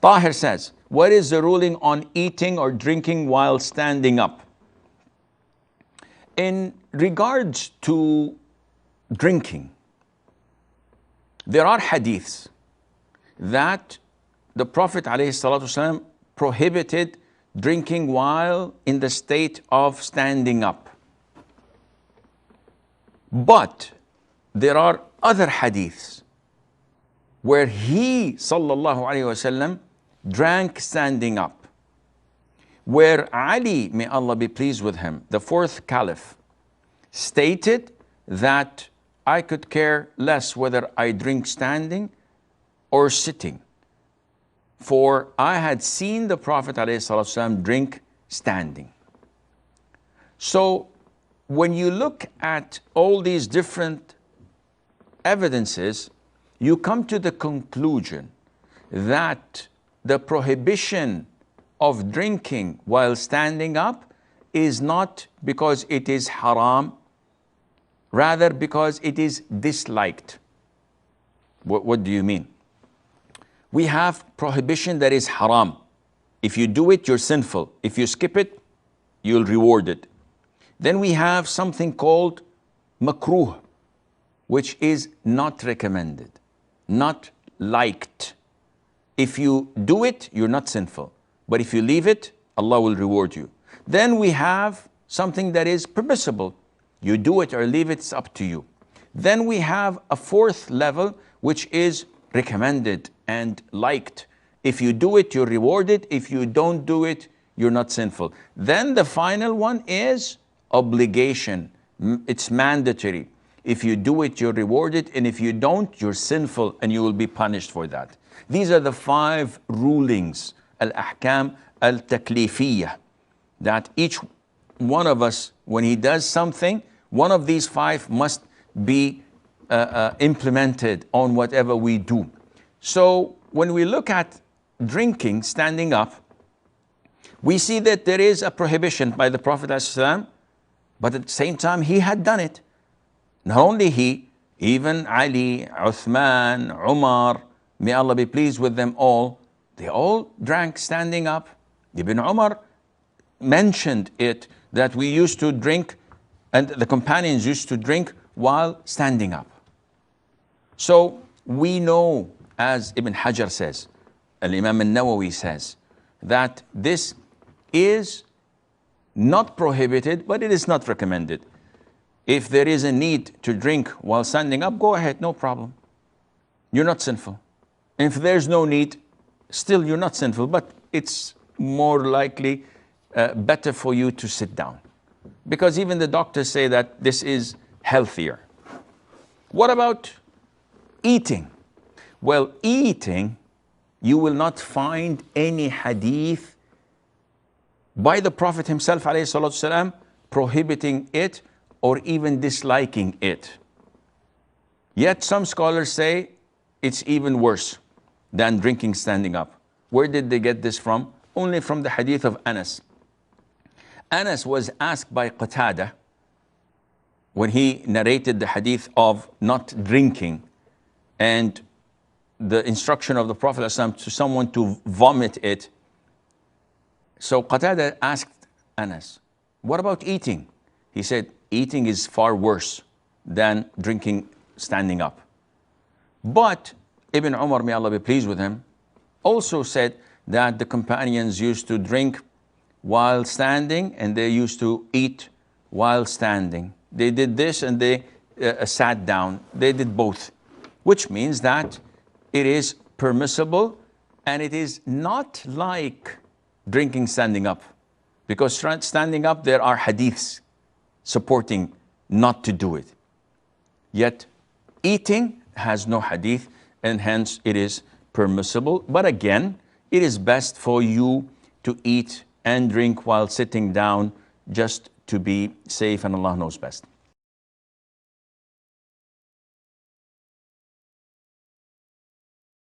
Tahir says, what is the ruling on eating or drinking while standing up? In regards to drinking, there are hadiths that the Prophet ﷺ prohibited drinking while in the state of standing up. But there are other hadiths where he ﷺ drank standing up, where Ali, may Allah be pleased with him, the fourth caliph, stated that I could care less whether I drink standing or sitting, for I had seen the Prophet ﷺ drink standing. So when you look at all these different evidences, you come to the conclusion that the prohibition of drinking while standing up is not because it is haram, rather because it is disliked. What do you mean? We have prohibition that is haram. If you do it, you're sinful. If you skip it, you'll reward it. Then we have something called makruh, which is not recommended, not liked. If you do it, you're not sinful. But if you leave it, Allah will reward you. Then we have something that is permissible. You do it or leave it, it's up to you. Then we have a fourth level, which is recommended and liked. If you do it, you're rewarded. If you don't do it, you're not sinful. Then the final one is obligation. It's mandatory. If you do it, you're rewarded. And if you don't, you're sinful and you will be punished for that. These are the 5 rulings, al-ahkam al-taklifiyah, that each one of us, when he does something, one of these 5 must be implemented on whatever we do. So when we look at drinking standing up, we see that there is a prohibition by the Prophet ﷺ, but at the same time he had done it. Not only he, even Ali, Uthman, Umar, may Allah be pleased with them all, they all drank standing up. Ibn Umar mentioned it, that we used to drink, and the companions used to drink while standing up. So we know, as Ibn Hajar says, Al-Imam al-Nawawi says, that this is not prohibited, but it is not recommended. If there is a need to drink while standing up, go ahead, no problem. You're not sinful. If there's no need, still you're not sinful, but it's more likely better for you to sit down. Because even the doctors say that this is healthier. What about eating? Well, eating, you will not find any hadith by the Prophet himself ﷺ prohibiting it or even disliking it. Yet some scholars say it's even worse than drinking standing up. Where did they get this from? Only from the hadith of Anas. Anas was asked by Qatada when he narrated the hadith of not drinking and the instruction of the Prophet ﷺ to someone to vomit it. So Qatada asked Anas, what about eating? He said, eating is far worse than drinking standing up. But Ibn Umar, may Allah be pleased with him, also said that the companions used to drink while standing and they used to eat while standing. They did this and they sat down. They did both, which means that it is permissible and it is not like drinking standing up. Because standing up, there are hadiths supporting not to do it. Yet eating has no hadith and hence it is permissible. But again, it is best for you to eat and drink while sitting down just to be safe, and Allah knows best.